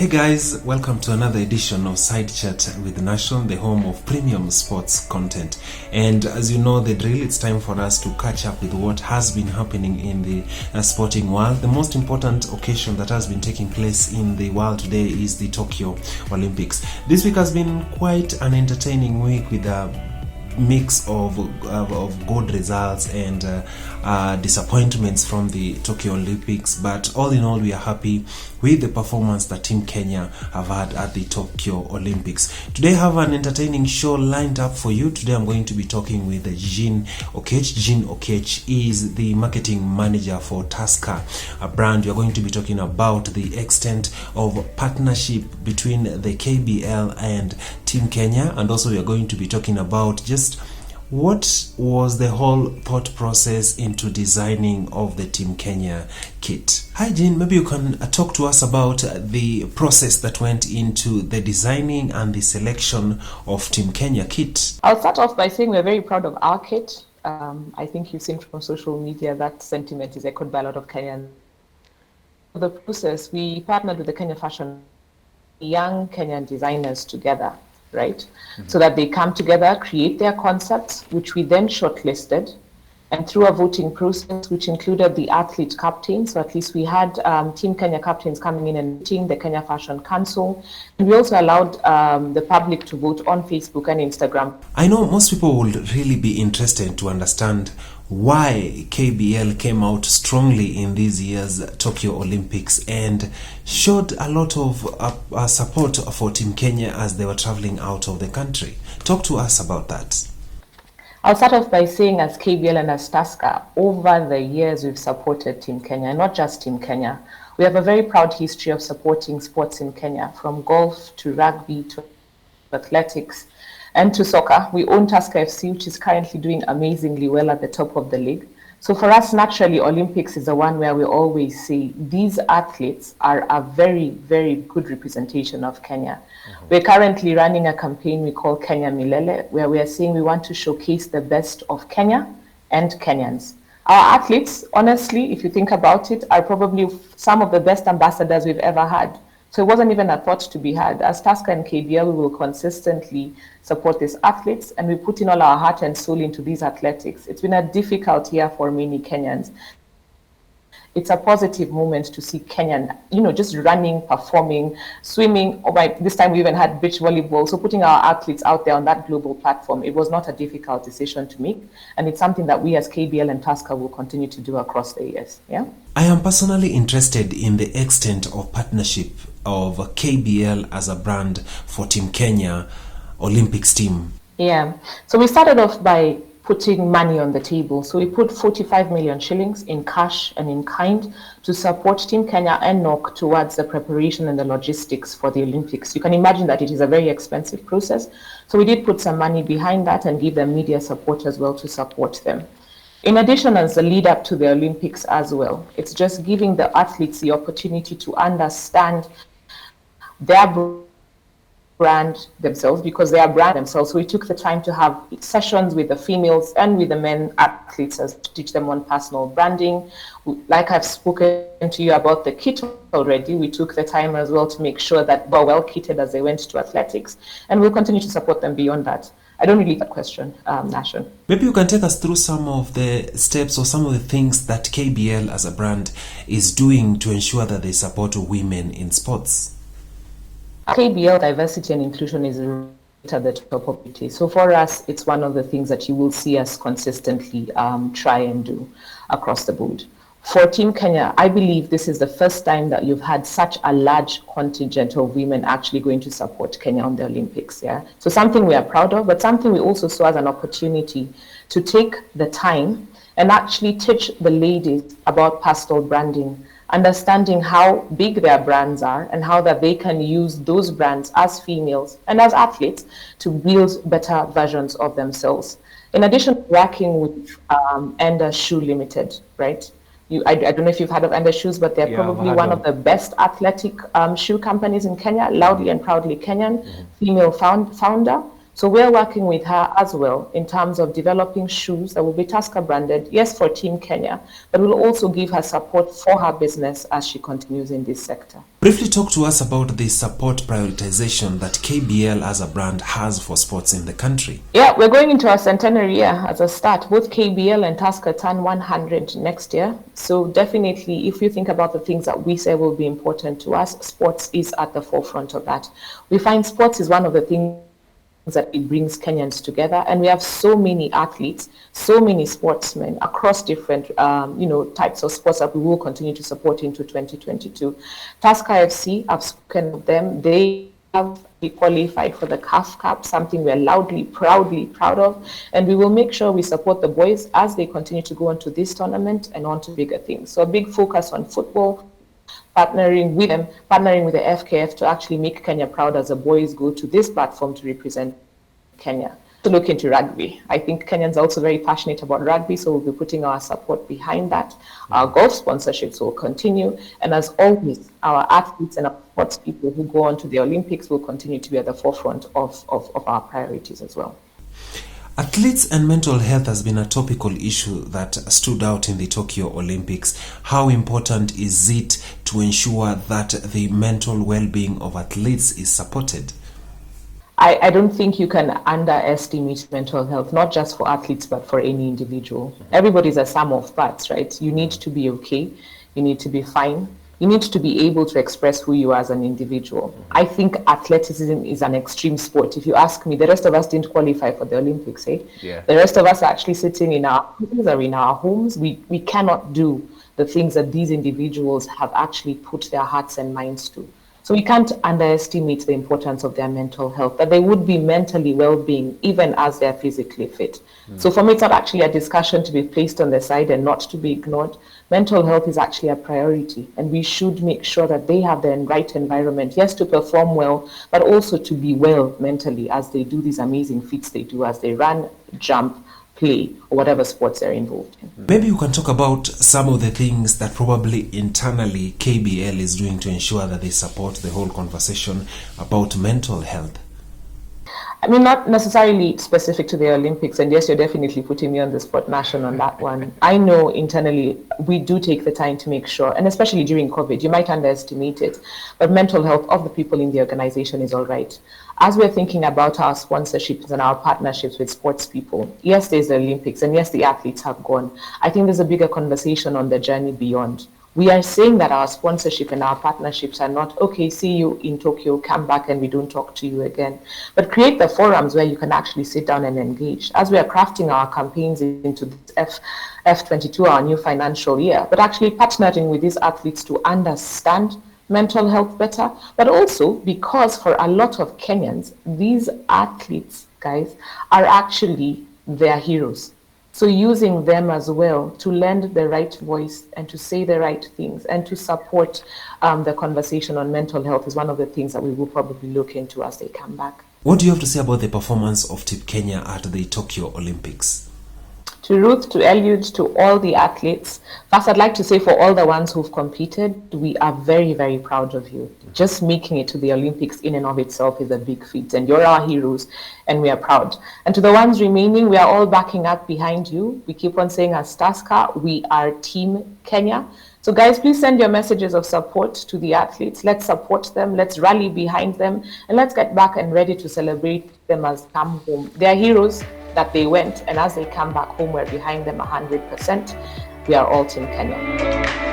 Hey guys, welcome to another edition of Side Chat with Nation, the home of premium sports content. And as you know the drill, it's time for us to catch up with what has been happening in the sporting world. The most important occasion that has been taking place in the world today is the Tokyo Olympics. This week has been quite an entertaining week with a mix of good results and disappointments from the Tokyo Olympics, but all in all we are happy with the performance that Team Kenya have had at the Tokyo Olympics. Today I have an entertaining show lined up for you. Today I'm going to be talking with Oketch. Oketch is the marketing manager for Tusker, a brand. We are going to be talking about the extent of partnership between the KBL and Team Kenya, and also we are going to be talking about just what was the whole thought process into designing of the Team Kenya kit. Hi Jean, maybe you can talk to us about the process that went into the designing and the selection of Team Kenya kit. I'll start off by saying we're very proud of our kit. I think you've seen from social media that sentiment is echoed by a lot of Kenyans. For the process, we partnered with the Kenya Fashion, young Kenyan designers together, right? So that they come together, create their concepts, which we then shortlisted, and through a voting process, which included the athlete captain. So at least we had Team Kenya captains coming in and meeting the Kenya Fashion Council. And we also allowed the public to vote on Facebook and Instagram. I know most people would really be interested to understand why KBL came out strongly in this year's Tokyo Olympics and showed a lot of support for Team Kenya as they were traveling out of the country. Talk to us about that. I'll start off by saying as KBL and as Tusker, over the years we've supported Team Kenya, and not just Team Kenya. We have a very proud history of supporting sports in Kenya, from golf to rugby to athletics and to soccer. We own Tusker FC, which is currently doing amazingly well at the top of the league. So for us, naturally, Olympics is the one where we always say these athletes are a very, very good representation of Kenya. We're currently running a campaign we call Kenya Milele, where we are saying we want to showcase the best of Kenya and Kenyans. Our athletes, honestly, if you think about it, are probably some of the best ambassadors we've ever had. So it wasn't even a thought to be had. As Tusker and KBL, we will consistently support these athletes, and we put in all our heart and soul into these athletics. It's been a difficult year for many Kenyans. It's a positive moment to see Kenyan, just running, performing, swimming. This time we even had beach volleyball. So putting our athletes out there on that global platform, it was not a difficult decision to make. And it's something that we as KBL and Tusker will continue to do across the years. Yeah. I am personally interested in the extent of partnership of KBL as a brand for Team Kenya Olympics team. Yeah. So we started off by putting money on the table. So we put 45 million shillings in cash and in kind to support Team Kenya and NOC towards the preparation and the logistics for the Olympics. You can imagine that it is a very expensive process. So we did put some money behind that and give them media support as well to support them. In addition, as the lead up to the Olympics as well, it's just giving the athletes the opportunity to understand their brand themselves, because they are brand themselves. So we took the time to have sessions with the females and with the men athletes to teach them on personal branding. Like I've spoken to you about the kit already, we took the time as well to make sure that they were well kitted as they went to athletics, and we'll continue to support them beyond that. I don't really get that question, Nation. Maybe you can take us through some of the steps or some of the things that KBL as a brand is doing to ensure that they support women in sports. KBL diversity and inclusion is at the top of it. So for us, it's one of the things that you will see us consistently try and do across the board. For Team Kenya, I believe this is the first time that you've had such a large contingent of women actually going to support Kenya on the Olympics. Yeah, so something we are proud of, but something we also saw as an opportunity to take the time and actually teach the ladies about personal branding, understanding how big their brands are and how that they can use those brands as females and as athletes to build better versions of themselves. In addition, working with Enda Shoe Limited, right? I don't know if you've heard of Enda Shoes, but they're probably one of the best athletic shoe companies in Kenya, loudly and proudly Kenyan, female founder. So we're working with her as well in terms of developing shoes that will be Tusker branded, yes, for Team Kenya, but we'll also give her support for her business as she continues in this sector. Briefly talk to us about the support prioritization that KBL as a brand has for sports in the country. Yeah, we're going into our centenary year as a start. Both KBL and Tusker turn 100 next year. So definitely, if you think about the things that we say will be important to us, sports is at the forefront of that. We find sports is one of the things that it brings Kenyans together, and we have so many athletes, so many sportsmen across different types of sports that we will continue to support into 2022. Tusker FC, I've spoken of them. They have qualified for the CAF Cup, something we're loudly, proudly proud of, and we will make sure we support the boys as they continue to go on to this tournament and on to bigger things. So a big focus on football, partnering with them, partnering with the FKF to actually make Kenya proud as the boys go to this platform to represent Kenya. To look into rugby. I think Kenyans are also very passionate about rugby, so we'll be putting our support behind that. Our golf sponsorships will continue, and as always, our athletes and our sports people who go on to the Olympics will continue to be at the forefront of our priorities as well. Athletes and mental health has been a topical issue that stood out in the Tokyo Olympics. How important is it to ensure that the mental well-being of athletes is supported? I don't think you can underestimate mental health, not just for athletes, but for any individual. Everybody's a sum of parts, right? You need to be okay. You need to be fine. You need to be able to express who you are as an individual. I think athleticism is an extreme sport. If you ask me, the rest of us didn't qualify for the Olympics, eh? Yeah. The rest of us are actually sitting in our houses or in our homes. We cannot do the things that these individuals have actually put their hearts and minds to. So we can't underestimate the importance of their mental health, that they would be mentally well-being even as they're physically fit. So for me, it's not actually a discussion to be placed on the side and not to be ignored. Mental health is actually a priority, and we should make sure that they have the right environment, yes, to perform well, but also to be well mentally as they do these amazing feats they do as they run, jump, play, or whatever sports they're involved in. Maybe you can talk about some of the things that probably internally KBL is doing to ensure that they support the whole conversation about mental health. I mean, not necessarily specific to the Olympics, and yes, you're definitely putting me on the spot, Nation, on that one. I know internally we do take the time to make sure, and especially during COVID, you might underestimate it, but mental health of the people in the organization is all right. As we're thinking about our sponsorships and our partnerships with sports people, yes, there's the Olympics, and yes, the athletes have gone. I think there's a bigger conversation on the journey beyond. We are saying that our sponsorship and our partnerships are not, okay, see you in Tokyo, come back and we don't talk to you again. But create the forums where you can actually sit down and engage. As we are crafting our campaigns into this F22, our new financial year, but actually partnering with these athletes to understand mental health better, but also because for a lot of Kenyans, these athletes, guys, are actually their heroes. So using them as well to lend the right voice and to say the right things and to support the conversation on mental health is one of the things that we will probably look into as they come back. What do you have to say about the performance of Team Kenya at the Tokyo Olympics? To Ruth, to Eliud, to all the athletes, first I'd like to say for all the ones who've competed, we are very, very proud of you. Just making it to the Olympics in and of itself is a big feat, and you're our heroes, and we are proud. And to the ones remaining, we are all backing up behind you. We keep on saying as Tusker, we are Team Kenya. So guys, please send your messages of support to the athletes. Let's support them, let's rally behind them, and let's get back and ready to celebrate them as come home. They are heroes that they went, and as they come back home, we're behind them 100%. We are all Team Kenya.